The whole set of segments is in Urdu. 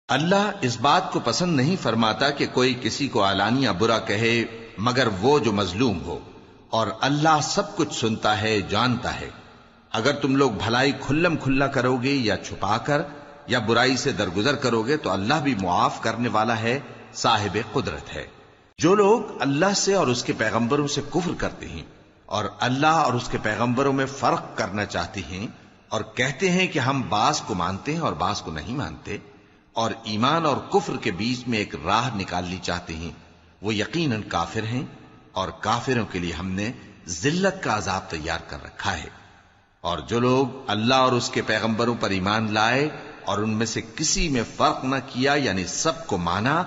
اللہ اس بات کو پسند نہیں فرماتا کہ کوئی کسی کو علانیہ برا کہے مگر وہ جو مظلوم ہو، اور اللہ سب کچھ سنتا ہے، جانتا ہے۔ اگر تم لوگ بھلائی کھلم کھلا کرو گے یا چھپا کر یا برائی سے درگزر کرو گے تو اللہ بھی معاف کرنے والا ہے، صاحب قدرت ہے۔ جو لوگ اللہ سے اور اس کے پیغمبروں سے کفر کرتے ہیں اور اللہ اور اس کے پیغمبروں میں فرق کرنا چاہتے ہیں اور کہتے ہیں کہ ہم بعض کو مانتے ہیں اور بعض کو نہیں مانتے، اور ایمان اور کفر کے بیچ میں ایک راہ نکالنی چاہتے ہیں، وہ یقیناً کافر ہیں، اور کافروں کے لیے ہم نے ذلت کا عذاب تیار کر رکھا ہے۔ اور جو لوگ اللہ اور اس کے پیغمبروں پر ایمان لائے اور ان میں سے کسی میں فرق نہ کیا، یعنی سب کو مانا،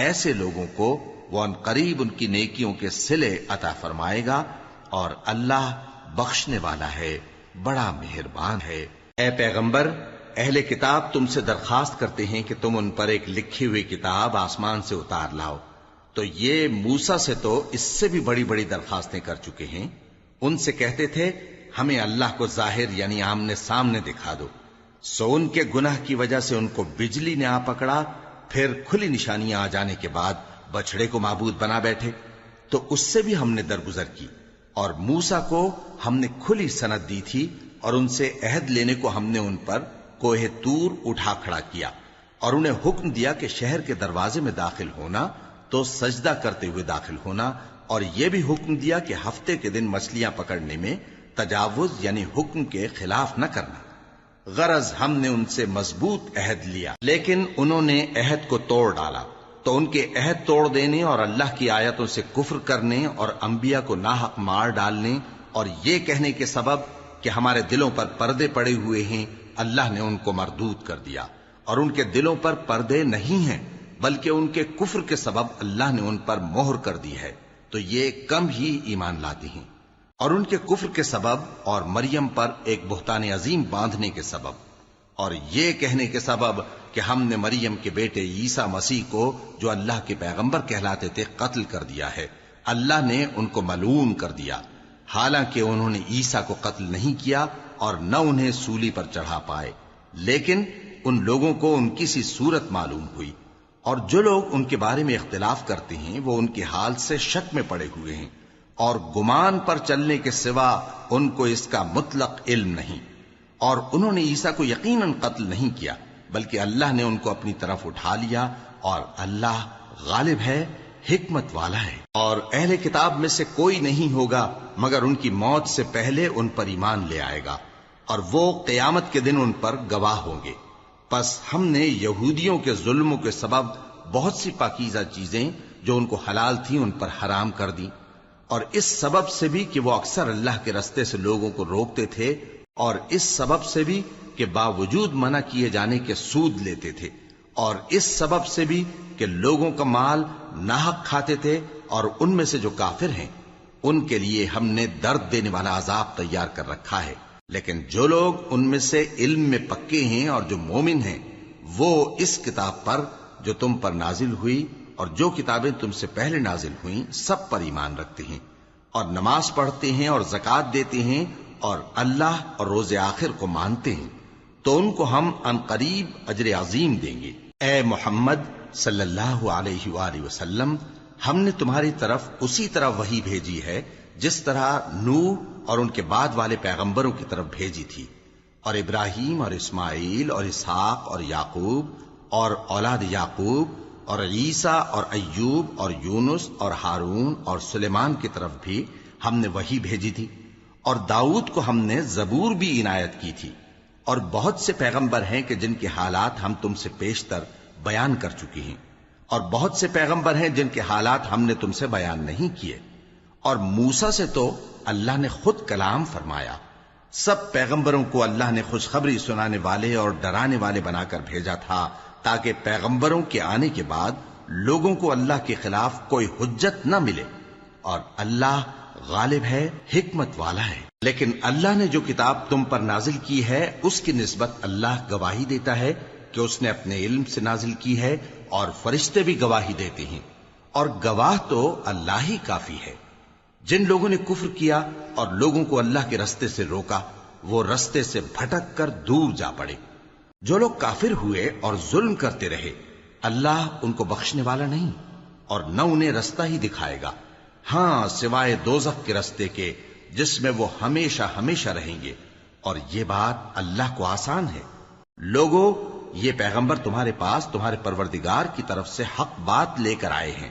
ایسے لوگوں کو وہ ان قریب ان کی نیکیوں کے صلے عطا فرمائے گا، اور اللہ بخشنے والا ہے، بڑا مہربان ہے۔ اے پیغمبر، اہل کتاب تم سے درخواست کرتے ہیں کہ تم ان پر ایک لکھی ہوئی کتاب آسمان سے اتار لاؤ، تو یہ موسیٰ سے تو اس سے بھی بڑی بڑی درخواستیں کر چکے ہیں۔ ان سے کہتے تھے ہمیں اللہ کو ظاہر یعنی آمنے سامنے دکھا دو، سو ان کے گناہ کی وجہ سے ان کو بجلی نے آ پکڑا، پھر کھلی نشانیاں آ جانے کے بعد بچڑے کو معبود بنا بیٹھے، تو اس سے بھی ہم نے درگزر کی۔ اور موسیٰ کو ہم نے کھلی سند دی تھی، اور ان سے عہد لینے کو ہم نے ان پر کوہ طور اٹھا کھڑا کیا، اور انہیں حکم دیا کہ شہر کے دروازے میں داخل ہونا تو سجدہ کرتے ہوئے داخل ہونا، اور یہ بھی حکم دیا کہ ہفتے کے دن مچھلیاں پکڑنے میں تجاوز یعنی حکم کے خلاف نہ کرنا۔ غرض ہم نے ان سے مضبوط عہد لیا، لیکن انہوں نے عہد کو توڑ ڈالا، تو ان کے عہد توڑ دینے اور اللہ کی آیتوں سے کفر کرنے اور انبیاء کو ناحق مار ڈالنے اور یہ کہنے کے سبب کہ ہمارے دلوں پر پردے پڑے ہوئے ہیں، اللہ نے ان کو مردود کر دیا۔ اور ان کے دلوں پر پردے نہیں ہیں بلکہ ان کے کفر کے سبب اللہ نے ان پر مہر کر دی ہے، تو یہ کم ہی ایمان لاتے ہیں۔ اور ان کے کفر کے سبب اور مریم پر ایک بہتان عظیم باندھنے کے سبب اور یہ کہنے کے سبب کہ ہم نے مریم کے بیٹے عیسیٰ مسیح کو جو اللہ کے پیغمبر کہلاتے تھے قتل کر دیا ہے، اللہ نے ان کو ملعون کر دیا، حالانکہ انہوں نے عیسیٰ کو قتل نہیں کیا اور نہ انہیں سولی پر چڑھا پائے، لیکن ان لوگوں کو ان کی سی صورت معلوم ہوئی۔ اور جو لوگ ان کے بارے میں اختلاف کرتے ہیں وہ ان کے حال سے شک میں پڑے ہوئے ہیں، اور گمان پر چلنے کے سوا ان کو اس کا مطلق علم نہیں۔ اور انہوں نے عیسیٰ کو یقیناً قتل نہیں کیا بلکہ اللہ نے ان کو اپنی طرف اٹھا لیا، اور اللہ غالب ہے، حکمت والا ہے۔ اور اہل کتاب میں سے کوئی نہیں ہوگا مگر ان کی موت سے پہلے ان پر ایمان لے آئے گا، اور وہ قیامت کے دن ان پر گواہ ہوں گے۔ پس ہم نے یہودیوں کے ظلموں کے سبب بہت سی پاکیزہ چیزیں جو ان کو حلال تھیں ان پر حرام کر دیں، اور اس سبب سے بھی کہ وہ اکثر اللہ کے رستے سے لوگوں کو روکتے تھے، اور اس سبب سے بھی کہ باوجود منع کیے جانے کے سود لیتے تھے، اور اس سبب سے بھی کہ لوگوں کا مال ناحق کھاتے تھے، اور ان میں سے جو کافر ہیں ان کے لیے ہم نے درد دینے والا عذاب تیار کر رکھا ہے۔ لیکن جو لوگ ان میں سے علم میں پکے ہیں اور جو مومن ہیں وہ اس کتاب پر جو تم پر نازل ہوئی اور جو کتابیں تم سے پہلے نازل ہوئیں سب پر ایمان رکھتے ہیں، اور نماز پڑھتے ہیں اور زکوٰۃ دیتے ہیں اور اللہ اور روز آخر کو مانتے ہیں، تو ان کو ہم ان قریب اجر عظیم دیں گے۔ اے محمد صلی اللہ علیہ وآلہ وسلم، ہم نے تمہاری طرف اسی طرح وحی بھیجی ہے جس طرح نوح اور ان کے بعد والے پیغمبروں کی طرف بھیجی تھی، اور ابراہیم اور اسماعیل اور اسحاق اور یعقوب اور اولاد یعقوب اور عیسیٰ اور ایوب اور یونس اور ہارون اور سلیمان کی طرف بھی ہم نے وحی بھیجی تھی، اور داؤد کو ہم نے زبور بھی عنایت کی تھی، اور بہت سے پیغمبر ہیں کہ جن کے حالات ہم تم سے پیشتر بیان کر چکے ہیں، اور بہت سے پیغمبر ہیں جن کے حالات ہم نے تم سے بیان نہیں کیے۔ اور موسیٰ سے تو اللہ نے خود کلام فرمایا۔ سب پیغمبروں کو اللہ نے خوشخبری سنانے والے اور ڈرانے والے بنا کر بھیجا تھا تاکہ پیغمبروں کے آنے کے بعد لوگوں کو اللہ کے خلاف کوئی حجت نہ ملے، اور اللہ غالب ہے، حکمت والا ہے۔ لیکن اللہ نے جو کتاب تم پر نازل کی ہے اس کی نسبت اللہ گواہی دیتا ہے کہ اس نے اپنے علم سے نازل کی ہے، اور فرشتے بھی گواہی دیتے ہیں، اور گواہ تو اللہ ہی کافی ہے۔ جن لوگوں نے کفر کیا اور لوگوں کو اللہ کے رستے سے روکا وہ رستے سے بھٹک کر دور جا پڑے۔ جو لوگ کافر ہوئے اور ظلم کرتے رہے اللہ ان کو بخشنے والا نہیں اور نہ انہیں رستہ ہی دکھائے گا، ہاں سوائے دوزخ کے رستے کے جس میں وہ ہمیشہ ہمیشہ رہیں گے، اور یہ بات اللہ کو آسان ہے۔ لوگو، یہ پیغمبر تمہارے پاس تمہارے پروردگار کی طرف سے حق بات لے کر آئے ہیں،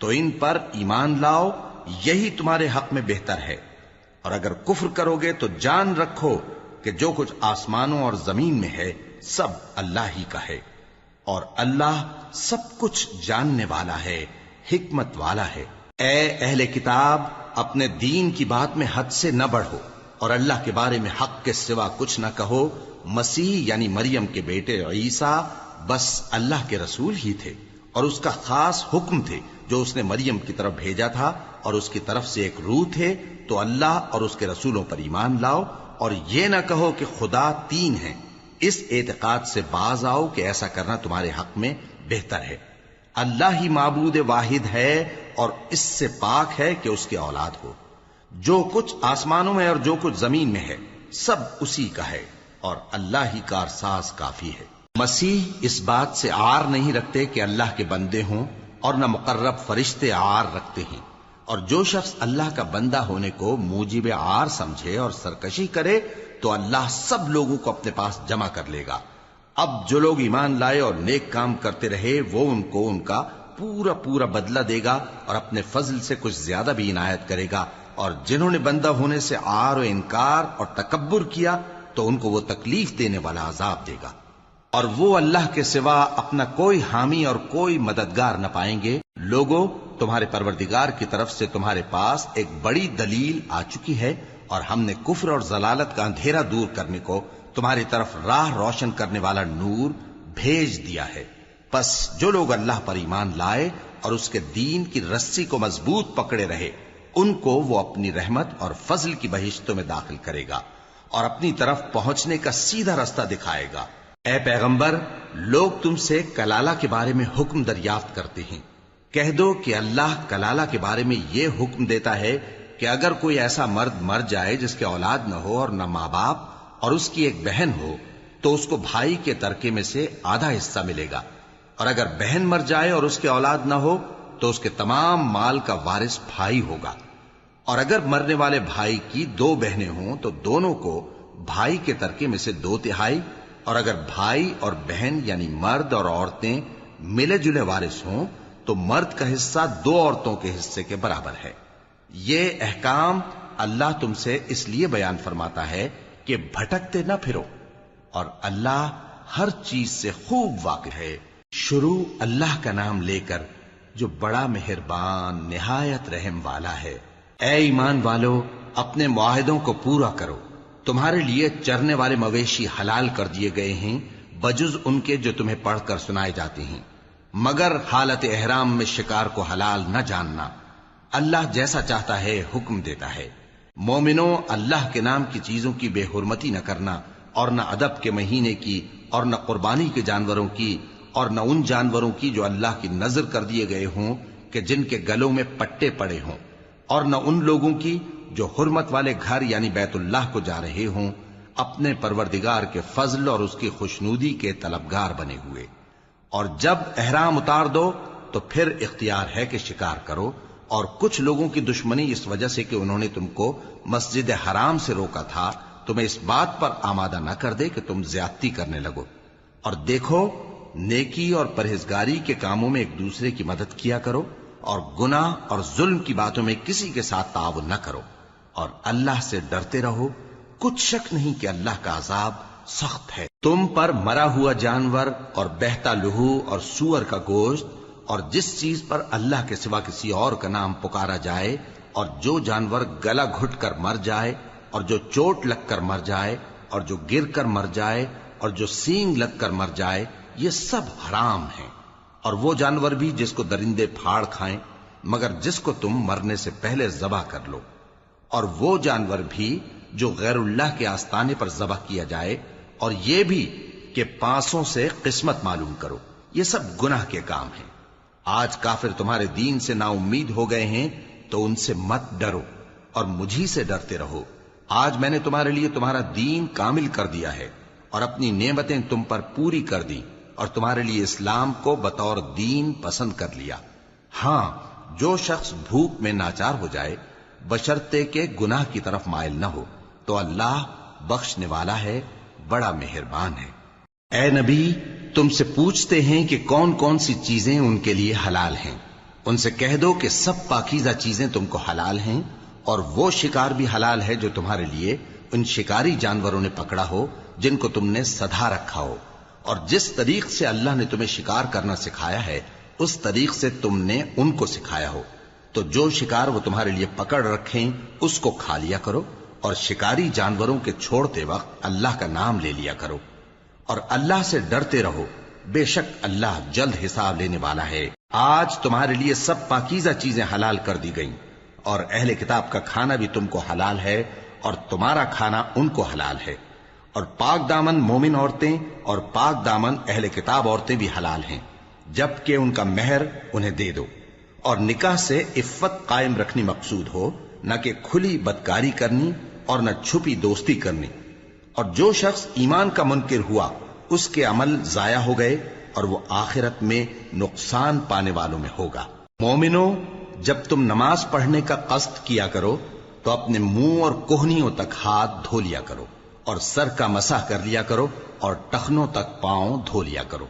تو ان پر ایمان لاؤ، یہی تمہارے حق میں بہتر ہے، اور اگر کفر کرو گے تو جان رکھو کہ جو کچھ آسمانوں اور زمین میں ہے سب اللہ ہی کا ہے، اور اللہ سب کچھ جاننے والا ہے، حکمت والا ہے۔ اے اہل کتاب، اپنے دین کی بات میں حد سے نہ بڑھو اور اللہ کے بارے میں حق کے سوا کچھ نہ کہو۔ مسیح یعنی مریم کے بیٹے عیسیٰ بس اللہ کے رسول ہی تھے اور اس کا خاص حکم تھے جو اس نے مریم کی طرف بھیجا تھا، اور اس کی طرف سے ایک روح تھے، تو اللہ اور اس کے رسولوں پر ایمان لاؤ، اور یہ نہ کہو کہ خدا تین ہیں، اس اعتقاد سے باز آؤ کہ ایسا کرنا تمہارے حق میں بہتر ہے۔ اللہ ہی معبود واحد ہے اور اس سے پاک ہے کہ اس کی اولاد ہو۔ جو کچھ آسمانوں میں اور جو کچھ زمین میں ہے سب اسی کا ہے، اور اللہ ہی کارساز کافی ہے۔ مسیح اس بات سے عار نہیں رکھتے کہ اللہ کے بندے ہوں، اور نہ مقرب فرشتے عار رکھتے ہیں، اور جو شخص اللہ کا بندہ ہونے کو موجب عار سمجھے اور سرکشی کرے تو اللہ سب لوگوں کو اپنے پاس جمع کر لے گا۔ اب جو لوگ ایمان لائے اور نیک کام کرتے رہے وہ ان کو ان کا پورا پورا بدلہ دے گا اور اپنے فضل سے کچھ زیادہ بھی عنایت کرے گا، اور جنہوں نے بندہ ہونے سے عار و انکار اور تکبر کیا تو ان کو وہ تکلیف دینے والا عذاب دے گا، اور وہ اللہ کے سوا اپنا کوئی حامی اور کوئی مددگار نہ پائیں گے۔ لوگوں، تمہارے پروردگار کی طرف سے تمہارے پاس ایک بڑی دلیل آ چکی ہے، اور ہم نے کفر اور ضلالت کا اندھیرا دور کرنے کو تمہاری طرف راہ روشن کرنے والا نور بھیج دیا ہے۔ پس جو لوگ اللہ پر ایمان لائے اور اس کے دین کی رسی کو مضبوط پکڑے رہے ان کو وہ اپنی رحمت اور فضل کی بہشتوں میں داخل کرے گا اور اپنی طرف پہنچنے کا سیدھا رستہ دکھائے گا۔ اے پیغمبر، لوگ تم سے کلالہ کے بارے میں حکم دریافت کرتے ہیں، کہہ دو کہ اللہ کلالہ کے بارے میں یہ حکم دیتا ہے کہ اگر کوئی ایسا مرد مر جائے جس کے اولاد نہ ہو اور نہ ماں باپ اور اس کی ایک بہن ہو تو اس کو بھائی کے ترکے میں سے آدھا حصہ ملے گا، اور اگر بہن مر جائے اور اس کے اولاد نہ ہو تو اس کے تمام مال کا وارث بھائی ہوگا، اور اگر مرنے والے بھائی کی دو بہنیں ہوں تو دونوں کو بھائی کے ترکے میں سے 2/3، اور اگر بھائی اور بہن یعنی مرد اور عورتیں ملے جلے وارث ہوں تو مرد کا حصہ 2 عورتوں کے حصے کے برابر ہے۔ یہ احکام اللہ تم سے اس لیے بیان فرماتا ہے کہ بھٹکتے نہ پھرو، اور اللہ ہر چیز سے خوب واقف ہے۔ شروع اللہ کا نام لے کر جو بڑا مہربان نہایت رحم والا ہے۔ اے ایمان والو، اپنے معاہدوں کو پورا کرو۔ تمہارے لیے چرنے والے مویشی حلال کر دیے گئے ہیں بجز ان کے جو تمہیں پڑھ کر سنائے جاتے ہیں، مگر حالت احرام میں شکار کو حلال نہ جاننا۔ اللہ جیسا چاہتا ہے حکم دیتا ہے۔ مومنوں، اللہ کے نام کی چیزوں کی بے حرمتی نہ کرنا، اور نہ ادب کے مہینے کی، اور نہ قربانی کے جانوروں کی، اور نہ ان جانوروں کی جو اللہ کی نذر کر دیے گئے ہوں کہ جن کے گلوں میں پٹے پڑے ہوں، اور نہ ان لوگوں کی جو حرمت والے گھر یعنی بیت اللہ کو جا رہے ہوں اپنے پروردگار کے فضل اور اس کی خوشنودی کے طلبگار بنے ہوئے۔ اور جب احرام اتار دو تو پھر اختیار ہے کہ شکار کرو، اور کچھ لوگوں کی دشمنی اس وجہ سے کہ انہوں نے تم کو مسجد حرام سے روکا تھا تمہیں اس بات پر آمادہ نہ کر دے کہ تم زیادتی کرنے لگو۔ اور دیکھو، نیکی اور پرہیزگاری کے کاموں میں ایک دوسرے کی مدد کیا کرو، اور گناہ اور ظلم کی باتوں میں کسی کے ساتھ تعاون نہ کرو، اور اللہ سے ڈرتے رہو۔ کچھ شک نہیں کہ اللہ کا عذاب سخت ہے۔ تم پر مرا ہوا جانور اور بہتا لہو اور سور کا گوشت اور جس چیز پر اللہ کے سوا کسی اور کا نام پکارا جائے، اور جو جانور گلا گھٹ کر مر جائے، اور جو چوٹ لگ کر مر جائے، اور جو گر کر مر جائے، اور جو سینگ لگ کر مر جائے، یہ سب حرام ہیں۔ اور وہ جانور بھی جس کو درندے پھاڑ کھائیں، مگر جس کو تم مرنے سے پہلے ذبح کر لو، اور وہ جانور بھی جو غیر اللہ کے آستانے پر ذبح کیا جائے، اور یہ بھی کہ پانسوں سے قسمت معلوم کرو، یہ سب گناہ کے کام ہیں۔ آج کافر تمہارے دین سے نا امید ہو گئے ہیں تو ان سے مت ڈرو اور مجھی سے ڈرتے رہو۔ آج میں نے تمہارے لیے تمہارا دین کامل کر دیا ہے، اور اپنی نعمتیں تم پر پوری کر دی اور تمہارے لیے اسلام کو بطور دین پسند کر لیا۔ ہاں، جو شخص بھوک میں ناچار ہو جائے بشرطے کہ گناہ کی طرف مائل نہ ہو تو اللہ بخشنے والا ہے، بڑا مہربان ہے۔ اے نبی، تم سے پوچھتے ہیں کہ کون کون سی چیزیں ان کے لیے حلال ہیں۔ ان سے کہہ دو کہ سب پاکیزہ چیزیں تم کو حلال ہیں، اور وہ شکار بھی حلال ہے جو تمہارے لیے ان شکاری جانوروں نے پکڑا ہو جن کو تم نے سدھا رکھا ہو، اور جس طریق سے اللہ نے تمہیں شکار کرنا سکھایا ہے اس طریق سے تم نے ان کو سکھایا ہو۔ تو جو شکار وہ تمہارے لیے پکڑ رکھیں اس کو کھا لیا کرو، اور شکاری جانوروں کے چھوڑتے وقت اللہ کا نام لے لیا کرو، اور اللہ سے ڈرتے رہو، بے شک اللہ جلد حساب لینے والا ہے۔ آج تمہارے لیے سب پاکیزہ چیزیں حلال کر دی گئیں، اور اہل کتاب کا کھانا بھی تم کو حلال ہے اور تمہارا کھانا ان کو حلال ہے، اور پاک دامن مومن عورتیں اور پاک دامن اہل کتاب عورتیں بھی حلال ہیں، جبکہ ان کا مہر انہیں دے دو، اور نکاح سے عفت قائم رکھنی مقصود ہو، نہ کہ کھلی بدکاری کرنی اور نہ چھپی دوستی کرنی۔ اور جو شخص ایمان کا منکر ہوا اس کے عمل ضائع ہو گئے اور وہ آخرت میں نقصان پانے والوں میں ہوگا۔ مومنوں، جب تم نماز پڑھنے کا قصد کیا کرو تو اپنے منہ اور کوہنیوں تک ہاتھ دھو لیا کرو، اور سر کا مسح کر لیا کرو، اور ٹخنوں تک پاؤں دھو لیا کرو،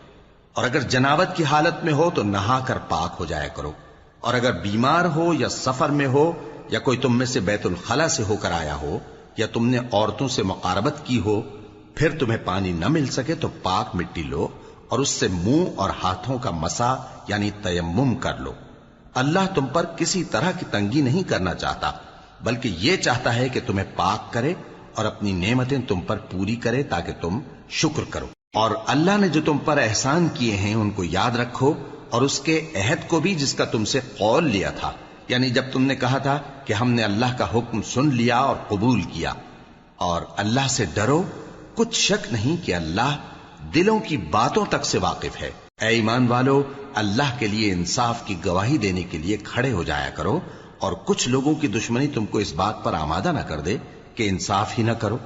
اور اگر جنابت کی حالت میں ہو تو نہا کر پاک ہو جایا کرو، اور اگر بیمار ہو یا سفر میں ہو یا کوئی تم میں سے بیت الخلا سے ہو کر آیا ہو یا تم نے عورتوں سے مقاربت کی ہو، پھر تمہیں پانی نہ مل سکے تو پاک مٹی لو اور اس سے منہ اور ہاتھوں کا مسح یعنی تیمم کر لو۔ اللہ تم پر کسی طرح کی تنگی نہیں کرنا چاہتا، بلکہ یہ چاہتا ہے کہ تمہیں پاک کرے اور اپنی نعمتیں تم پر پوری کرے تاکہ تم شکر کرو۔ اور اللہ نے جو تم پر احسان کیے ہیں ان کو یاد رکھو، اور اس کے عہد کو بھی جس کا تم سے قول لیا تھا، یعنی جب تم نے کہا تھا کہ ہم نے اللہ کا حکم سن لیا اور قبول کیا۔ اور اللہ سے ڈرو، کچھ شک نہیں کہ اللہ دلوں کی باتوں تک سے واقف ہے۔ اے ایمان والو، اللہ کے لیے انصاف کی گواہی دینے کے لیے کھڑے ہو جایا کرو، اور کچھ لوگوں کی دشمنی تم کو اس بات پر آمادہ نہ کر دے کہ انصاف ہی نہ کرو۔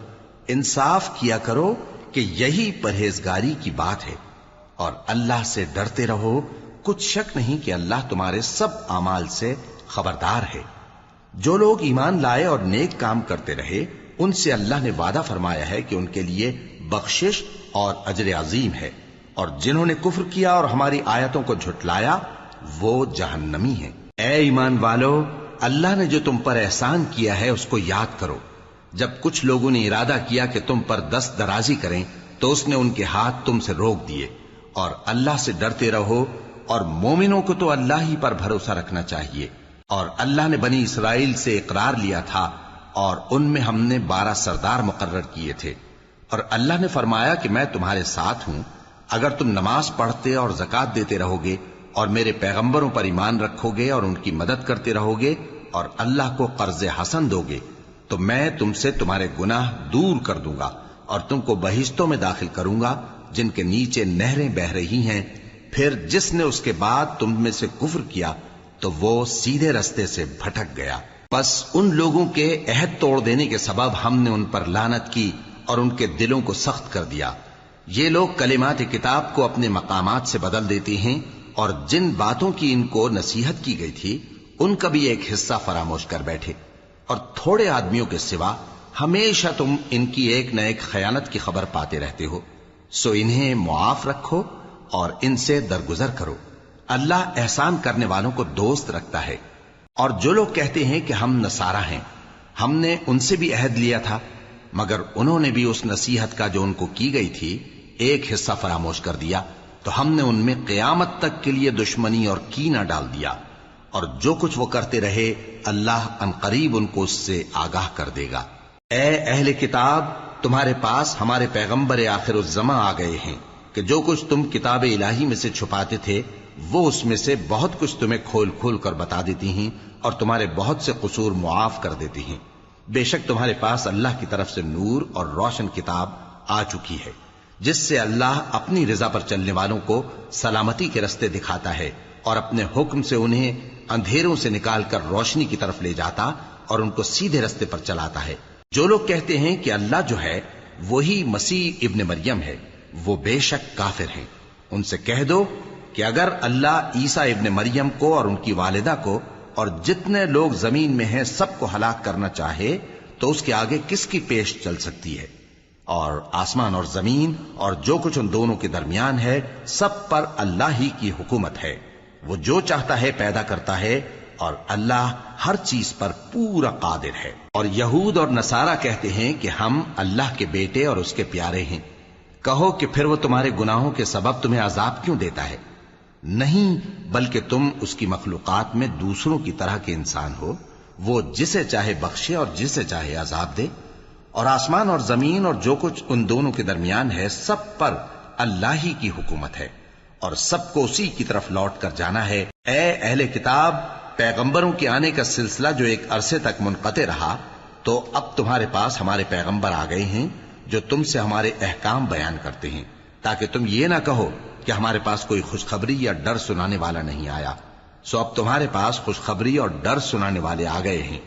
انصاف کیا کرو کہ یہی پرہیزگاری کی بات ہے، اور اللہ سے ڈرتے رہو، کچھ شک نہیں کہ اللہ تمہارے سب اعمال سے خبردار ہے۔ جو لوگ ایمان لائے اور نیک کام کرتے رہے ان سے اللہ نے وعدہ فرمایا ہے کہ ان کے لیے بخشش اور اجر عظیم ہے، اور جنہوں نے کفر کیا اور ہماری آیتوں کو جھٹلایا وہ جہنمی ہیں۔ اے ایمان والو، اللہ نے جو تم پر احسان کیا ہے اس کو یاد کرو۔ جب کچھ لوگوں نے ارادہ کیا کہ تم پر دست درازی کریں تو اس نے ان کے ہاتھ تم سے روک دیے، اور اللہ سے ڈرتے رہو، اور مومنوں کو تو اللہ ہی پر بھروسہ رکھنا چاہیے۔ اور اللہ نے بنی اسرائیل سے اقرار لیا تھا اور ان میں ہم نے 12 سردار مقرر کیے تھے، اور اللہ نے فرمایا کہ میں تمہارے ساتھ ہوں، اگر تم نماز پڑھتے اور زکوٰۃ دیتے رہو گے اور میرے پیغمبروں پر ایمان رکھو گے اور ان کی مدد کرتے رہو گے اور اللہ کو قرض حسن دو گے تو میں تم سے تمہارے گناہ دور کر دوں گا اور تم کو بہشتوں میں داخل کروں گا جن کے نیچے نہریں بہہ رہی ہیں۔ پھر جس نے اس کے بعد تم میں سے کفر کیا تو وہ سیدھے رستے سے بھٹک گیا۔ پس ان لوگوں کے عہد توڑ دینے کے سبب ہم نے ان پر لعنت کی اور ان کے دلوں کو سخت کر دیا۔ یہ لوگ کلمات کتاب کو اپنے مقامات سے بدل دیتے ہیں، اور جن باتوں کی ان کو نصیحت کی گئی تھی ان کا بھی ایک حصہ فراموش کر بیٹھے، اور تھوڑے آدمیوں کے سوا ہمیشہ تم ان کی ایک نہ ایک خیانت کی خبر پاتے رہتے ہو، سو انہیں معاف رکھو اور ان سے درگزر کرو۔ اللہ احسان کرنے والوں کو دوست رکھتا ہے۔ اور جو لوگ کہتے ہیں کہ ہم نصارہ ہیں، ہم نے ان سے بھی عہد لیا تھا، مگر انہوں نے بھی اس نصیحت کا جو ان کو کی گئی تھی ایک حصہ فراموش کر دیا، تو ہم نے ان میں قیامت تک کے لیے دشمنی اور کینہ ڈال دیا، اور جو کچھ وہ کرتے رہے اللہ عنقریب ان کو اس سے آگاہ کر دے گا۔ اے اہل کتاب، تمہارے پاس ہمارے پیغمبر آخر الزماں آ گئے ہیں کہ جو کچھ تم کتاب الہی میں سے چھپاتے تھے وہ اس میں سے بہت کچھ تمہیں کھول کھول کر بتا دیتی ہیں اور تمہارے بہت سے قصور معاف کر دیتی ہیں۔ بے شک تمہارے پاس اللہ کی طرف سے نور اور روشن کتاب آ چکی ہے، جس سے اللہ اپنی رضا پر چلنے والوں کو سلامتی کے رستے دکھاتا ہے اور اپنے حکم سے انہیں اندھیروں سے نکال کر روشنی کی طرف لے جاتا اور ان کو سیدھے رستے پر چلاتا ہے۔ جو لوگ کہتے ہیں کہ اللہ جو ہے وہی مسیح ابن مریم ہے، وہ بے شک کافر ہیں۔ ان سے کہہ دو کہ اگر اللہ عیسیٰ ابن مریم کو اور ان کی والدہ کو اور جتنے لوگ زمین میں ہیں سب کو ہلاک کرنا چاہے تو اس کے آگے کس کی پیش چل سکتی ہے؟ اور آسمان اور زمین اور جو کچھ ان دونوں کے درمیان ہے سب پر اللہ ہی کی حکومت ہے۔ وہ جو چاہتا ہے پیدا کرتا ہے، اور اللہ ہر چیز پر پورا قادر ہے۔ اور یہود اور نصارہ کہتے ہیں کہ ہم اللہ کے بیٹے اور اس کے پیارے ہیں۔ کہو کہ پھر وہ تمہارے گناہوں کے سبب تمہیں عذاب کیوں دیتا ہے؟ نہیں، بلکہ تم اس کی مخلوقات میں دوسروں کی طرح کے انسان ہو، وہ جسے چاہے بخشے اور جسے چاہے عذاب دے۔ اور آسمان اور زمین اور جو کچھ ان دونوں کے درمیان ہے سب پر اللہ ہی کی حکومت ہے، اور سب کو اسی کی طرف لوٹ کر جانا ہے۔ اے اہل کتاب، پیغمبروں کے آنے کا سلسلہ جو ایک عرصے تک منقطع رہا، تو اب تمہارے پاس ہمارے پیغمبر آ گئے ہیں جو تم سے ہمارے احکام بیان کرتے ہیں، تاکہ تم یہ نہ کہو کہ ہمارے پاس کوئی خوشخبری یا ڈر سنانے والا نہیں آیا۔ سو اب تمہارے پاس خوشخبری اور ڈر سنانے والے آ گئے ہیں،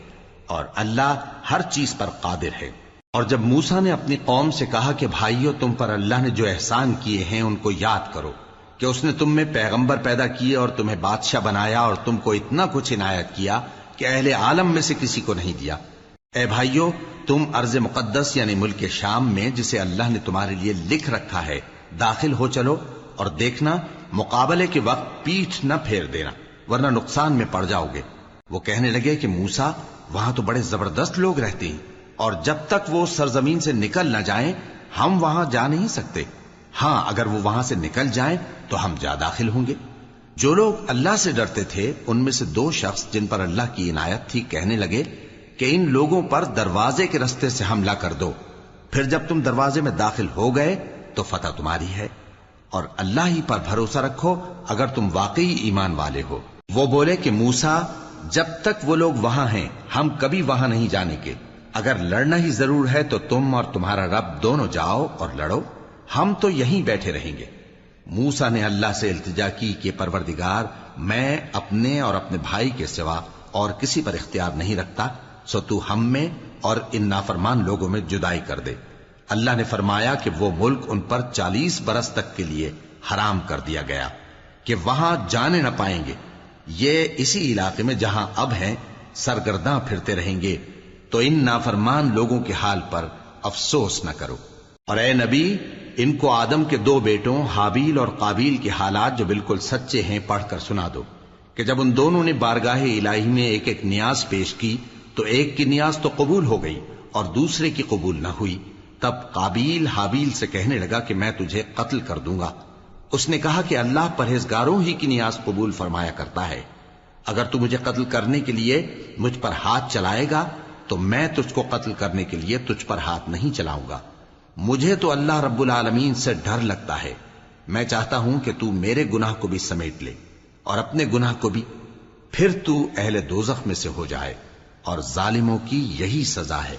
اور اللہ ہر چیز پر قادر ہے۔ اور جب موسیٰ نے اپنی قوم سے کہا کہ بھائیو، تم پر اللہ نے جو احسان کیے ہیں ان کو یاد کرو، کہ اس نے تم میں پیغمبر پیدا کیے اور تمہیں بادشاہ بنایا اور تم کو اتنا کچھ عنایت کیا کہ اہل عالم میں سے کسی کو نہیں دیا۔ اے بھائیو، تم ارض مقدس یعنی ملک شام میں، جسے اللہ نے تمہارے لیے لکھ رکھا ہے، داخل ہو چلو، اور دیکھنا مقابلے کے وقت پیٹھ نہ پھیر دینا، ورنہ نقصان میں پڑ جاؤ گے۔ وہ کہنے لگے کہ موسیٰ، وہاں تو بڑے زبردست لوگ رہتے ہیں، اور جب تک وہ سرزمین سے نکل نہ جائیں ہم وہاں جا نہیں سکتے۔ ہاں، اگر وہ وہاں سے نکل جائیں تو ہم جا داخل ہوں گے۔ جو لوگ اللہ سے ڈرتے تھے ان میں سے دو شخص جن پر اللہ کی عنایت تھی کہنے لگے کہ ان لوگوں پر دروازے کے رستے سے حملہ کر دو، پھر جب تم دروازے میں داخل ہو گئے تو فتح تمہاری ہے، اور اللہ ہی پر بھروسہ رکھو اگر تم واقعی ایمان والے ہو۔ وہ بولے کہ موسیٰ، جب تک وہ لوگ وہاں ہیں ہم کبھی وہاں نہیں جانے کے، اگر لڑنا ہی ضرور ہے تو تم اور تمہارا رب دونوں جاؤ اور لڑو، ہم تو یہیں بیٹھے رہیں گے۔ موسیٰ نے اللہ سے التجا کی کہ پروردگار، میں اپنے اور اپنے بھائی کے سوا اور کسی پر اختیار نہیں رکھتا، سو تو ہم میں اور ان نافرمان لوگوں میں جدائی کر دے۔ اللہ نے فرمایا کہ وہ ملک ان پر 40 برس تک کے لیے حرام کر دیا گیا کہ وہاں جانے نہ پائیں گے۔ یہ اسی علاقے میں جہاں اب ہیں سرگرداں پھرتے رہیں گے، تو ان نافرمان لوگوں کے حال پر افسوس نہ کرو۔ اور اے نبی، ان کو آدم کے 2 بیٹوں حابیل اور قابیل کے حالات جو بالکل سچے ہیں پڑھ کر سنا دو، کہ جب ان دونوں نے بارگاہ الہی میں ایک ایک نیاز پیش کی تو ایک کی نیاز تو قبول ہو گئی اور دوسرے کی قبول نہ ہوئی۔ تب قابیل حابیل سے کہنے لگا کہ میں تجھے قتل کر دوں گا۔ اس نے کہا کہ اللہ پرہیزگاروں ہی کی نیاز قبول فرمایا کرتا ہے، اگر تو مجھے قتل کرنے کے لیے مجھ پر ہاتھ چلائے گا تو میں تجھ کو قتل کرنے کے لیے تجھ پر ہاتھ نہیں چلاؤں گا۔ مجھے تو اللہ رب العالمین سے ڈر لگتا ہے، میں چاہتا ہوں کہ تو میرے گناہ کو بھی سمیٹ لے اور اپنے گناہ کو بھی، پھر تو اہل دوزخ میں سے ہو جائے، اور ظالموں کی یہی سزا ہے۔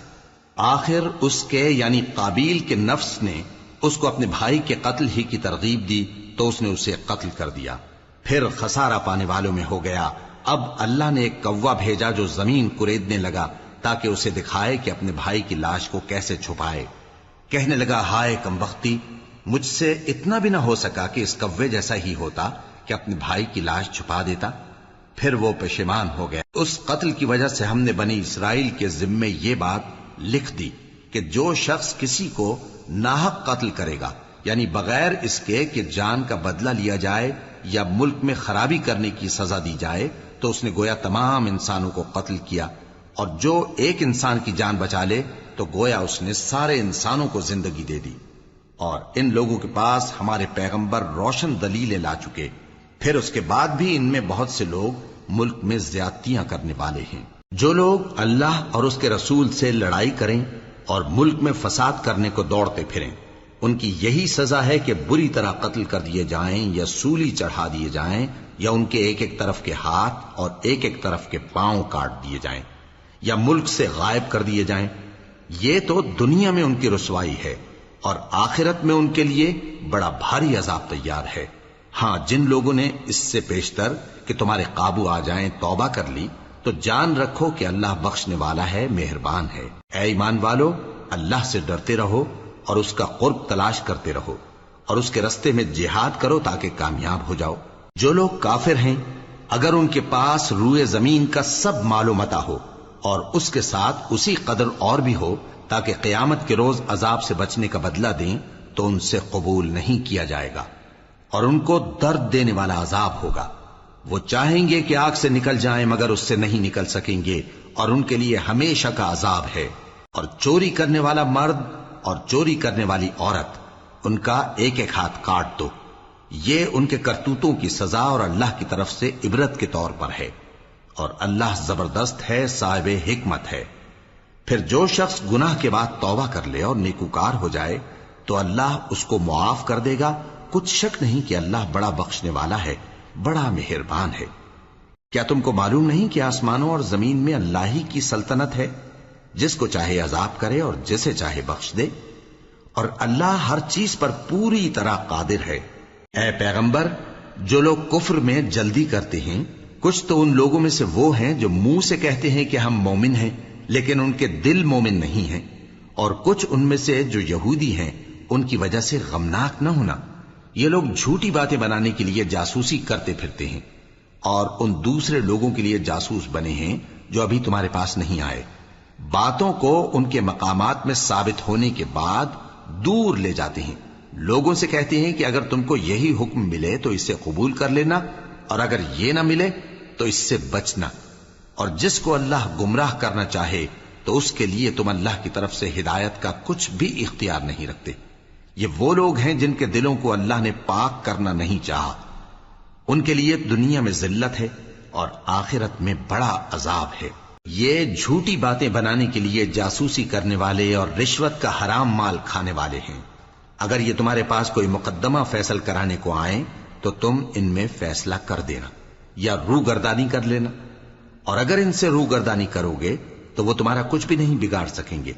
آخر اس کے یعنی قابیل کے نفس نے اس کو اپنے بھائی کے قتل ہی کی ترغیب دی تو اس نے اسے قتل کر دیا، پھر خسارہ پانے والوں میں ہو گیا۔ اب اللہ نے ایک کوا بھیجا جو زمین کریدنے لگا تاکہ اسے دکھائے کہ اپنے بھائی کی لاش کو کیسے چھپائے۔ کہنے لگا، ہائے کمبختی، مجھ سے اتنا بھی نہ ہو سکا کہ اس کوے جیسا ہی ہوتا کہ اپنے بھائی کی لاش چھپا دیتا۔ پھر وہ پشیمان ہو گیا۔ اس قتل کی وجہ سے ہم نے بنی اسرائیل کے ذمے یہ بات لکھ دی کہ جو شخص کسی کو ناحق قتل کرے گا، یعنی بغیر اس کے کہ جان کا بدلہ لیا جائے یا ملک میں خرابی کرنے کی سزا دی جائے، تو اس نے گویا تمام انسانوں کو قتل کیا، اور جو ایک انسان کی جان بچا لے تو گویا اس نے سارے انسانوں کو زندگی دے دی۔ اور ان لوگوں کے پاس ہمارے پیغمبر روشن دلیلیں لا چکے، پھر اس کے بعد بھی ان میں بہت سے لوگ ملک میں زیادتیاں کرنے والے ہیں۔ جو لوگ اللہ اور اس کے رسول سے لڑائی کریں اور ملک میں فساد کرنے کو دوڑتے پھریں، ان کی یہی سزا ہے کہ بری طرح قتل کر دیے جائیں یا سولی چڑھا دیے جائیں، یا ان کے ایک ایک طرف کے ہاتھ اور ایک ایک طرف کے پاؤں کاٹ دیے جائیں، یا ملک سے غائب کر دیے جائیں۔ یہ تو دنیا میں ان کی رسوائی ہے، اور آخرت میں ان کے لیے بڑا بھاری عذاب تیار ہے۔ ہاں، جن لوگوں نے اس سے پیشتر کہ تمہارے قابو آ جائیں توبہ کر لی تو جان رکھو کہ اللہ بخشنے والا ہے، مہربان ہے۔ اے ایمان والو، اللہ سے ڈرتے رہو اور اس کا قرب تلاش کرتے رہو اور اس کے رستے میں جہاد کرو تاکہ کامیاب ہو جاؤ۔ جو لوگ کافر ہیں اگر ان کے پاس روئے زمین کا سب مال و متاع ہو اور اس کے ساتھ اسی قدر اور بھی ہو تاکہ قیامت کے روز عذاب سے بچنے کا بدلہ دیں تو ان سے قبول نہیں کیا جائے گا، اور ان کو درد دینے والا عذاب ہوگا۔ وہ چاہیں گے کہ آگ سے نکل جائیں مگر اس سے نہیں نکل سکیں گے، اور ان کے لیے ہمیشہ کا عذاب ہے۔ اور چوری کرنے والا مرد اور چوری کرنے والی عورت، ان کا ایک ایک ہاتھ کاٹ دو، یہ ان کے کرتوتوں کی سزا اور اللہ کی طرف سے عبرت کے طور پر ہے، اور اللہ زبردست ہے، صاحب حکمت ہے۔ پھر جو شخص گناہ کے بعد توبہ کر لے اور نیکوکار ہو جائے تو اللہ اس کو معاف کر دے گا، کچھ شک نہیں کہ اللہ بڑا بخشنے والا ہے، بڑا مہربان ہے۔ کیا تم کو معلوم نہیں کہ آسمانوں اور زمین میں اللہ ہی کی سلطنت ہے، جس کو چاہے عذاب کرے اور جسے چاہے بخش دے، اور اللہ ہر چیز پر پوری طرح قادر ہے۔ اے پیغمبر، جو لوگ کفر میں جلدی کرتے ہیں، کچھ تو ان لوگوں میں سے وہ ہیں جو منہ سے کہتے ہیں کہ ہم مومن ہیں لیکن ان کے دل مومن نہیں ہیں، اور کچھ ان میں سے جو یہودی ہیں، ان کی وجہ سے غمناک نہ ہونا۔ یہ لوگ جھوٹی باتیں بنانے کے لیے جاسوسی کرتے پھرتے ہیں، اور ان دوسرے لوگوں کے لیے جاسوس بنے ہیں جو ابھی تمہارے پاس نہیں آئے، باتوں کو ان کے مقامات میں ثابت ہونے کے بعد دور لے جاتے ہیں، لوگوں سے کہتے ہیں کہ اگر تم کو یہی حکم ملے تو اسے قبول کر لینا، اور اگر یہ نہ ملے تو اس سے بچنا، اور جس کو اللہ گمراہ کرنا چاہے تو اس کے لیے تم اللہ کی طرف سے ہدایت کا کچھ بھی اختیار نہیں رکھتے۔ یہ وہ لوگ ہیں جن کے دلوں کو اللہ نے پاک کرنا نہیں چاہا، ان کے لیے دنیا میں ذلت ہے اور آخرت میں بڑا عذاب ہے۔ یہ جھوٹی باتیں بنانے کے لیے جاسوسی کرنے والے اور رشوت کا حرام مال کھانے والے ہیں۔ اگر یہ تمہارے پاس کوئی مقدمہ فیصل کرانے کو آئیں تو تم ان میں فیصلہ کر دینا یا روگردانی کر لینا، اور اگر ان سے روگردانی کرو گے تو وہ تمہارا کچھ بھی نہیں بگاڑ سکیں گے،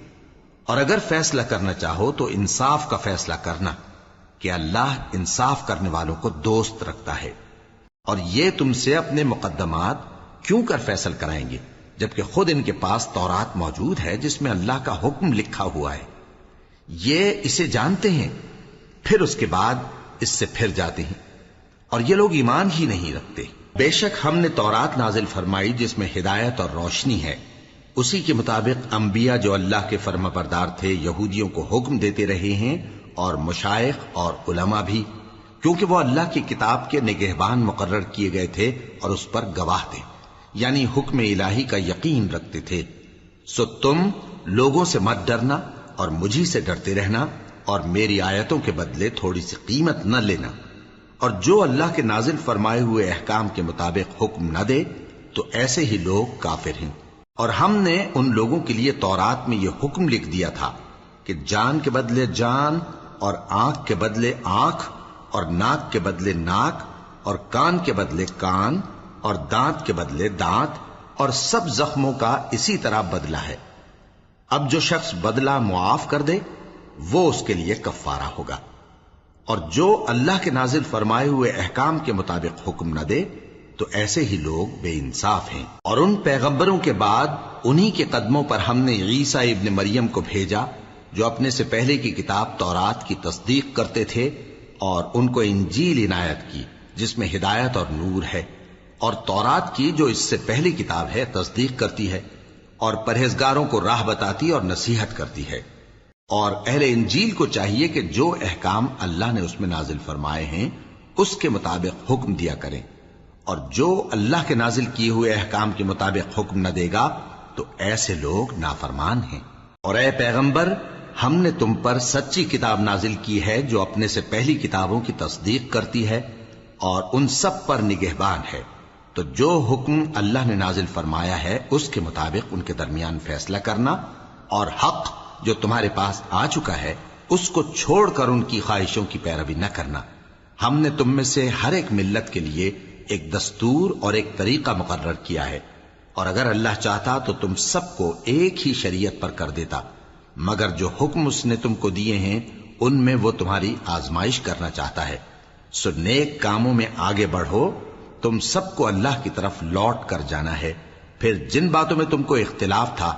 اور اگر فیصلہ کرنا چاہو تو انصاف کا فیصلہ کرنا کہ اللہ انصاف کرنے والوں کو دوست رکھتا ہے۔ اور یہ تم سے اپنے مقدمات کیوں کر فیصل کرائیں گے جبکہ خود ان کے پاس تورات موجود ہے جس میں اللہ کا حکم لکھا ہوا ہے۔ یہ اسے جانتے ہیں، پھر اس کے بعد اس سے پھر جاتے ہیں، اور یہ لوگ ایمان ہی نہیں رکھتے۔ بے شک ہم نے تورات نازل فرمائی جس میں ہدایت اور روشنی ہے، اسی کے مطابق انبیاء جو اللہ کے فرما بردار تھے یہودیوں کو حکم دیتے رہے ہیں، اور مشائخ اور علماء بھی، کیونکہ وہ اللہ کی کتاب کے نگہبان مقرر کیے گئے تھے اور اس پر گواہ تھے، یعنی حکم الہی کا یقین رکھتے تھے۔ سو تم لوگوں سے مت ڈرنا اور مجھی سے ڈرتے رہنا، اور میری آیتوں کے بدلے تھوڑی سی قیمت نہ لینا، اور جو اللہ کے نازل فرمائے ہوئے احکام کے مطابق حکم نہ دے تو ایسے ہی لوگ کافر ہیں۔ اور ہم نے ان لوگوں کے لیے تورات میں یہ حکم لکھ دیا تھا کہ جان کے بدلے جان، اور آنکھ کے بدلے آنکھ، اور ناک کے بدلے ناک، اور کان کے بدلے کان، اور دانت کے بدلے دانت، اور سب زخموں کا اسی طرح بدلہ ہے۔ اب جو شخص بدلہ معاف کر دے وہ اس کے لیے کفارہ ہوگا، اور جو اللہ کے نازل فرمائے ہوئے احکام کے مطابق حکم نہ دے تو ایسے ہی لوگ بے انصاف ہیں۔ اور ان پیغمبروں کے بعد انہی کے قدموں پر ہم نے عیسیٰ ابن مریم کو بھیجا جو اپنے سے پہلے کی کتاب تورات کی تصدیق کرتے تھے، اور ان کو انجیل عنایت کی جس میں ہدایت اور نور ہے، اور تورات کی جو اس سے پہلی کتاب ہے تصدیق کرتی ہے، اور پرہیزگاروں کو راہ بتاتی اور نصیحت کرتی ہے۔ اور اہل انجیل کو چاہیے کہ جو احکام اللہ نے اس میں نازل فرمائے ہیں اس کے مطابق حکم دیا کریں، اور جو اللہ کے نازل کیے ہوئے احکام کے مطابق حکم نہ دے گا تو ایسے لوگ نافرمان ہیں۔ اور اے پیغمبر، ہم نے تم پر سچی کتاب نازل کی ہے جو اپنے سے پہلی کتابوں کی تصدیق کرتی ہے اور ان سب پر نگہبان ہے، تو جو حکم اللہ نے نازل فرمایا ہے اس کے مطابق ان کے درمیان فیصلہ کرنا، اور حق جو تمہارے پاس آ چکا ہے اس کو چھوڑ کر ان کی خواہشوں کی پیروی نہ کرنا۔ ہم نے تم میں سے ہر ایک ملت کے لیے ایک دستور اور ایک طریقہ مقرر کیا ہے، اور اگر اللہ چاہتا تو تم سب کو ایک ہی شریعت پر کر دیتا، مگر جو حکم اس نے تم کو دیے ہیں ان میں وہ تمہاری آزمائش کرنا چاہتا ہے۔ سو نیک کاموں میں آگے بڑھو، تم سب کو اللہ کی طرف لوٹ کر جانا ہے، پھر جن باتوں میں تم کو اختلاف تھا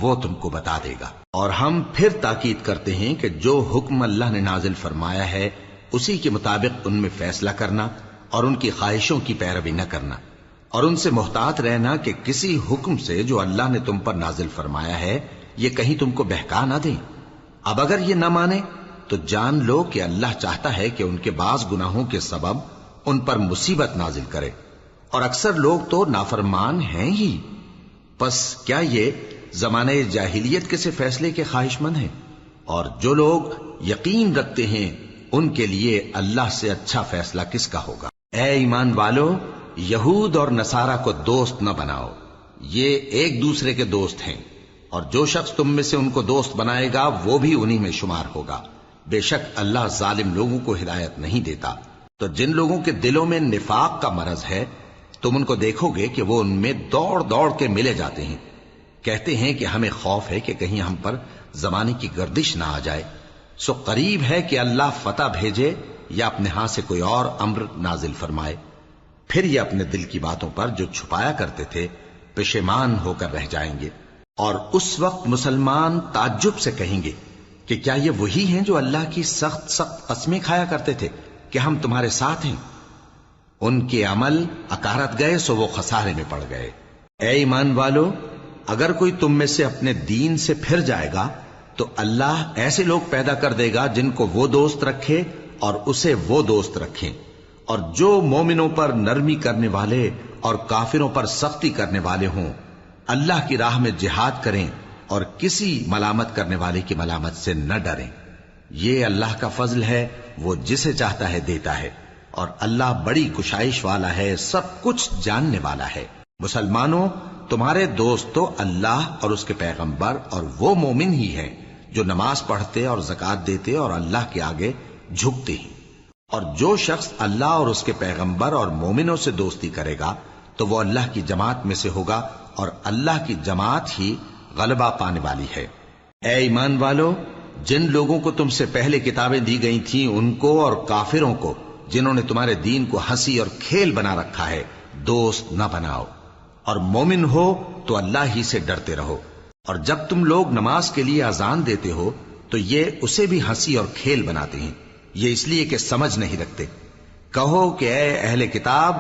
وہ تم کو بتا دے گا۔ اور ہم پھر تاکید کرتے ہیں کہ جو حکم اللہ نے نازل فرمایا ہے اسی کے مطابق ان میں فیصلہ کرنا اور ان کی خواہشوں کی پیروی نہ کرنا، اور ان سے محتاط رہنا کہ کسی حکم سے جو اللہ نے تم پر نازل فرمایا ہے یہ کہیں تم کو بہکا نہ دیں۔ اب اگر یہ نہ مانے تو جان لو کہ اللہ چاہتا ہے کہ ان کے بعض گناہوں کے سبب ان پر مصیبت نازل کرے، اور اکثر لوگ تو نافرمان ہیں ہی۔ پس کیا یہ زمانہ جاہلیت کے سے فیصلے کے خواہش مند ہیں؟ اور جو لوگ یقین رکھتے ہیں ان کے لیے اللہ سے اچھا فیصلہ کس کا ہوگا؟ اے ایمان والو، یہود اور نصارہ کو دوست نہ بناؤ، یہ ایک دوسرے کے دوست ہیں، اور جو شخص تم میں سے ان کو دوست بنائے گا وہ بھی انہی میں شمار ہوگا۔ بے شک اللہ ظالم لوگوں کو ہدایت نہیں دیتا۔ تو جن لوگوں کے دلوں میں نفاق کا مرض ہے تم ان کو دیکھو گے کہ وہ ان میں دوڑ دوڑ کے ملے جاتے ہیں، کہتے ہیں کہ ہمیں خوف ہے کہ کہیں ہم پر زمانے کی گردش نہ آ جائے، سو قریب ہے کہ اللہ فتح بھیجے یا اپنے ہاں سے کوئی اور امر نازل فرمائے، پھر یہ اپنے دل کی باتوں پر جو چھپایا کرتے تھے پشیمان ہو کر رہ جائیں گے۔ اور اس وقت مسلمان تعجب سے کہیں گے کہ کیا یہ وہی ہیں جو اللہ کی سخت سخت قسمیں کھایا کرتے تھے کہ ہم تمہارے ساتھ ہیں؟ ان کے عمل اکارت گئے سو وہ خسارے میں پڑ گئے۔ اے ایمان والو، اگر کوئی تم میں سے اپنے دین سے پھر جائے گا تو اللہ ایسے لوگ پیدا کر دے گا جن کو وہ دوست رکھے اور اسے وہ دوست رکھیں، اور جو مومنوں پر نرمی کرنے والے اور کافروں پر سختی کرنے والے ہوں، اللہ کی راہ میں جہاد کریں اور کسی ملامت کرنے والے کی ملامت سے نہ ڈریں۔ یہ اللہ کا فضل ہے، وہ جسے چاہتا ہے دیتا ہے، اور اللہ بڑی کشائش والا ہے، سب کچھ جاننے والا ہے۔ مسلمانوں، تمہارے دوست تو اللہ اور اس کے پیغمبر اور وہ مومن ہی ہیں جو نماز پڑھتے اور زکوٰۃ دیتے اور اللہ کے آگے جھکتے ہیں۔ اور جو شخص اللہ اور اس کے پیغمبر اور مومنوں سے دوستی کرے گا تو وہ اللہ کی جماعت میں سے ہوگا، اور اللہ کی جماعت ہی غلبہ پانے والی ہے۔ اے ایمان والو، جن لوگوں کو تم سے پہلے کتابیں دی گئی تھیں ان کو اور کافروں کو جنہوں نے تمہارے دین کو ہنسی اور کھیل بنا رکھا ہے دوست نہ بناؤ، اور مومن ہو تو اللہ ہی سے ڈرتے رہو۔ اور جب تم لوگ نماز کے لیے اذان دیتے ہو تو یہ اسے بھی ہنسی اور کھیل بناتے ہیں، یہ اس لیے کہ سمجھ نہیں رکھتے۔ کہو کہ اے اہل کتاب،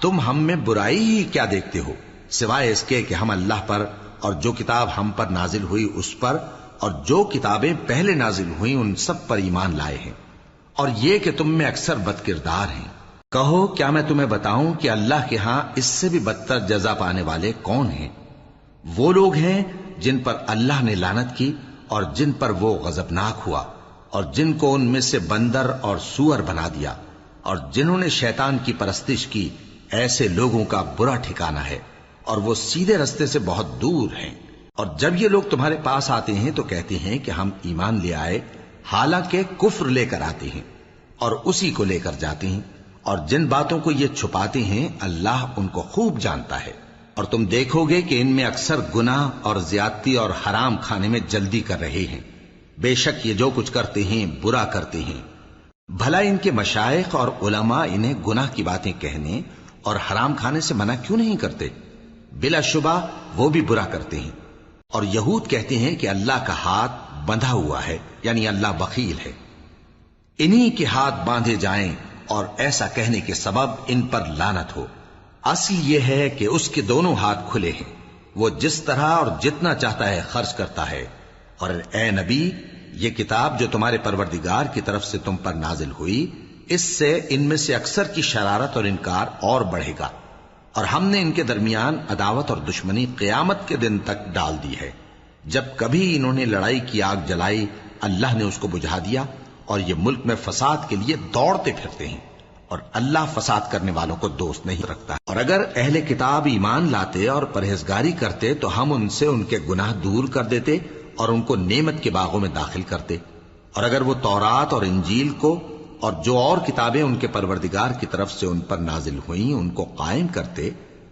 تم ہم میں برائی ہی کیا دیکھتے ہو، سوائے اس کے کہ ہم اللہ پر اور جو کتاب ہم پر نازل ہوئی اس پر اور جو کتابیں پہلے نازل ہوئیں ان سب پر ایمان لائے ہیں، اور یہ کہ تم میں اکثر بد کردار ہیں۔ کہو کیا میں تمہیں بتاؤں کہ اللہ کے ہاں اس سے بھی بدتر جزا پانے والے کون ہیں؟ وہ لوگ ہیں جن پر اللہ نے لعنت کی اور جن پر وہ غضبناک ہوا، اور جن کو ان میں سے بندر اور سور بنا دیا، اور جنہوں نے شیطان کی پرستش کی، ایسے لوگوں کا برا ٹھکانہ ہے، اور وہ سیدھے رستے سے بہت دور ہیں۔ اور جب یہ لوگ تمہارے پاس آتے ہیں تو کہتے ہیں کہ ہم ایمان لے آئے، حالانکہ کفر لے کر آتے ہیں اور اسی کو لے کر جاتے ہیں، اور جن باتوں کو یہ چھپاتے ہیں اللہ ان کو خوب جانتا ہے۔ اور تم دیکھو گے کہ ان میں اکثر گناہ اور زیادتی اور حرام کھانے میں جلدی کر رہے ہیں، بے شک یہ جو کچھ کرتے ہیں برا کرتے ہیں۔ بھلا ان کے مشائخ اور علماء انہیں گناہ کی باتیں کہنے اور حرام کھانے سے منع کیوں نہیں کرتے؟ بلا شبہ وہ بھی برا کرتے ہیں۔ اور یہود کہتے ہیں کہ اللہ کا ہاتھ بندھا ہوا ہے، یعنی اللہ بخیل ہے، انہی کے ہاتھ باندھے جائیں، اور ایسا کہنے کے سبب ان پر لعنت ہو۔ اصل یہ ہے کہ اس کے دونوں ہاتھ کھلے ہیں، وہ جس طرح اور جتنا چاہتا ہے خرچ کرتا ہے۔ اور اے نبی، یہ کتاب جو تمہارے پروردگار کی طرف سے تم پر نازل ہوئی، اس سے ان میں سے اکثر کی شرارت اور انکار اور بڑھے گا، اور ہم نے ان کے درمیان عداوت اور دشمنی قیامت کے دن تک ڈال دی ہے۔ جب کبھی انہوں نے لڑائی کی آگ جلائی اللہ نے اس کو بجھا دیا، اور یہ ملک میں فساد کے لیے دوڑتے پھرتے ہیں، اور اللہ فساد کرنے والوں کو دوست نہیں رکھتا۔ اور اگر اہل کتاب ایمان لاتے اور پرہیزگاری کرتے تو ہم ان سے ان کے گناہ دور کر دیتے اور ان کو نعمت کے باغوں میں داخل کرتے۔ اور اگر وہ تورات اور انجیل کو اور جو اور کتابیں ان کے پروردگار کی طرف سے ان پر نازل ہوئیں ان کو قائم کرتے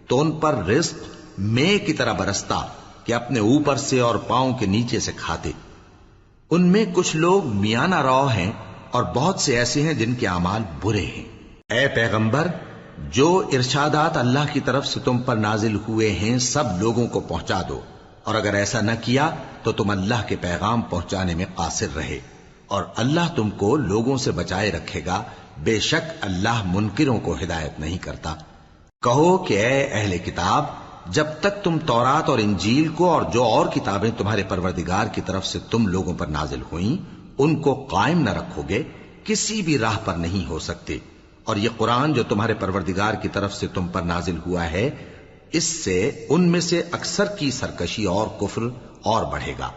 تو ان پر رزق مے کی طرح برستا کہ اپنے اوپر سے اور پاؤں کے نیچے سے کھاتے۔ ان میں کچھ لوگ میانہ رو ہیں اور بہت سے ایسے ہیں جن کے اعمال برے ہیں۔ اے پیغمبر، جو ارشادات اللہ کی طرف سے تم پر نازل ہوئے ہیں سب لوگوں کو پہنچا دو، اور اگر ایسا نہ کیا تو تم اللہ کے پیغام پہنچانے میں قاصر رہے، اور اللہ تم کو لوگوں سے بچائے رکھے گا، بے شک اللہ منکروں کو ہدایت نہیں کرتا۔ کہو کہ اے اہل کتاب، جب تک تم تورات اور انجیل کو اور جو اور کتابیں تمہارے پروردگار کی طرف سے تم لوگوں پر نازل ہوئیں ان کو قائم نہ رکھو گے، کسی بھی راہ پر نہیں ہو سکتے، اور یہ قرآن جو تمہارے پروردگار کی طرف سے تم پر نازل ہوا ہے، اس سے ان میں سے اکثر کی سرکشی اور کفر اور بڑھے گا،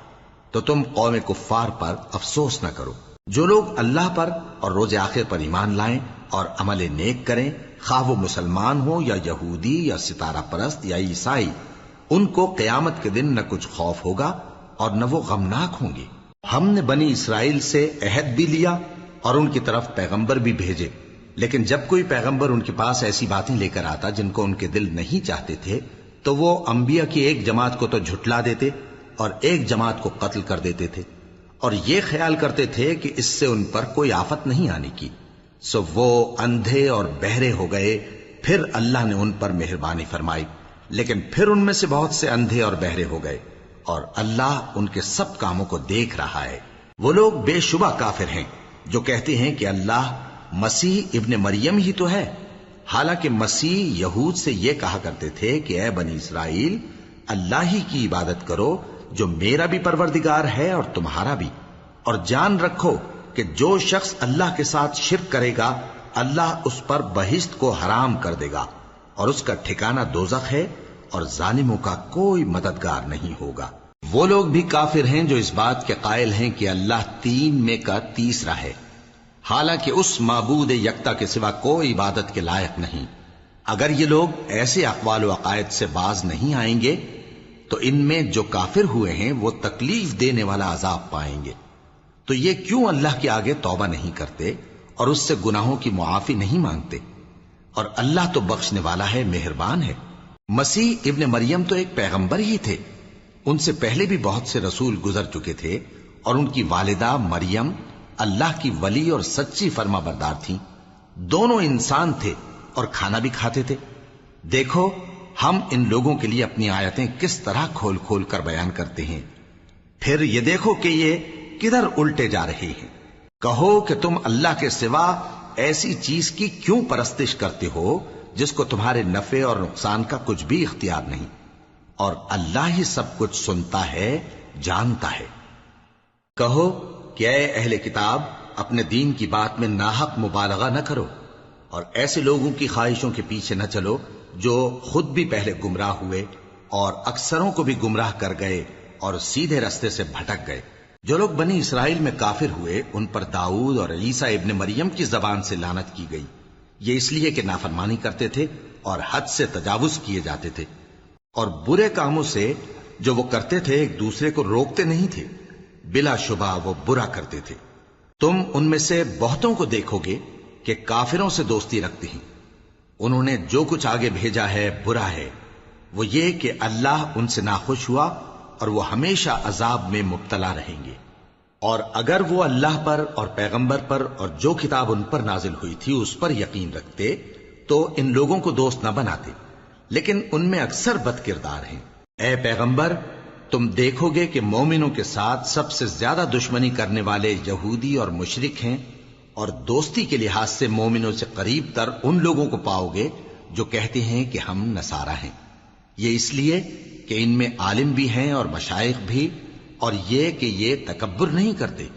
تو تم قوم کفار پر افسوس نہ کرو۔ جو لوگ اللہ پر اور روز آخر پر ایمان لائیں اور عمل نیک کریں، خواہ وہ مسلمان ہو یا یہودی یا ستارہ پرست یا عیسائی، ان کو قیامت کے دن نہ کچھ خوف ہوگا اور نہ وہ غمناک ہوں گے۔ ہم نے بنی اسرائیل سے عہد بھی لیا اور ان کی طرف پیغمبر بھی بھیجے، لیکن جب کوئی پیغمبر ان کے پاس ایسی باتیں لے کر آتا جن کو ان کے دل نہیں چاہتے تھے تو وہ انبیاء کی ایک جماعت کو تو جھٹلا دیتے اور ایک جماعت کو قتل کر دیتے تھے، اور یہ خیال کرتے تھے کہ اس سے ان پر کوئی آفت نہیں آنے کی، سو وہ اندھے اور بہرے ہو گئے۔ پھر اللہ نے ان پر مہربانی فرمائی، لیکن پھر ان میں سے بہت سے اندھے اور بہرے ہو گئے، اور اللہ ان کے سب کاموں کو دیکھ رہا ہے۔ وہ لوگ بے شبہ کافر ہیں جو کہتے ہیں کہ اللہ مسیح ابن مریم ہی تو ہے، حالانکہ مسیح یہود سے یہ کہا کرتے تھے کہ اے بنی اسرائیل، اللہ ہی کی عبادت کرو جو میرا بھی پروردگار ہے اور تمہارا بھی، اور جان رکھو کہ جو شخص اللہ کے ساتھ شرک کرے گا اللہ اس پر بہشت کو حرام کر دے گا، اور اس کا ٹھکانہ دوزخ ہے، اور ظالموں کا کوئی مددگار نہیں ہوگا۔ وہ لوگ بھی کافر ہیں جو اس بات کے قائل ہیں کہ اللہ تین میں کا تیسرا ہے، حالانکہ اس معبود یکتا کے سوا کوئی عبادت کے لائق نہیں۔ اگر یہ لوگ ایسے اقوال و عقائد سے باز نہیں آئیں گے تو ان میں جو کافر ہوئے ہیں وہ تکلیف دینے والا عذاب پائیں گے۔ تو یہ کیوں اللہ کے آگے توبہ نہیں کرتے اور اس سے گناہوں کی معافی نہیں مانگتے؟ اور اللہ تو بخشنے والا ہے، مہربان ہے۔ مسیح ابن مریم تو ایک پیغمبر ہی تھے، ان سے پہلے بھی بہت سے رسول گزر چکے تھے، اور ان کی والدہ مریم اللہ کی ولی اور سچی فرما بردار تھیں، دونوں انسان تھے اور کھانا بھی کھاتے تھے۔ دیکھو ہم ان لوگوں کے لیے اپنی آیتیں کس طرح کھول کھول کر بیان کرتے ہیں، پھر یہ دیکھو کہ یہ کدھر الٹے جا رہے ہیں۔ کہو کہ تم اللہ کے سوا ایسی چیز کی کیوں پرستش کرتے ہو جس کو تمہارے نفع اور نقصان کا کچھ بھی اختیار نہیں، اور اللہ ہی سب کچھ سنتا ہے، جانتا ہے۔ کہو کہ اے اہل کتاب، اپنے دین کی بات میں ناحق مبالغہ نہ کرو، اور ایسے لوگوں کی خواہشوں کے پیچھے نہ چلو جو خود بھی پہلے گمراہ ہوئے اور اکثروں کو بھی گمراہ کر گئے اور سیدھے رستے سے بھٹک گئے۔ جو لوگ بنی اسرائیل میں کافر ہوئے ان پر داؤد اور عیسیٰ ابن مریم کی زبان سے لعنت کی گئی، یہ اس لیے کہ نافرمانی کرتے تھے اور حد سے تجاوز کیے جاتے تھے، اور برے کاموں سے جو وہ کرتے تھے ایک دوسرے کو روکتے نہیں تھے، بلا شبہ وہ برا کرتے تھے۔ تم ان میں سے بہتوں کو دیکھو گے کہ کافروں سے دوستی رکھتے ہیں، انہوں نے جو کچھ آگے بھیجا ہے برا ہے، وہ یہ کہ اللہ ان سے ناخوش ہوا اور وہ ہمیشہ عذاب میں مبتلا رہیں گے۔ اور اگر وہ اللہ پر اور پیغمبر پر اور جو کتاب ان پر نازل ہوئی تھی اس پر یقین رکھتے تو ان لوگوں کو دوست نہ بناتے، لیکن ان میں اکثر بد کردار ہیں۔ اے پیغمبر، تم دیکھو گے کہ مومنوں کے ساتھ سب سے زیادہ دشمنی کرنے والے یہودی اور مشرک ہیں، اور دوستی کے لحاظ سے مومنوں سے قریب تر ان لوگوں کو پاؤ گے جو کہتے ہیں کہ ہم نصارہ ہیں، یہ اس لیے کہ ان میں عالم بھی ہیں اور مشائخ بھی، اور یہ کہ یہ تکبر نہیں کرتے۔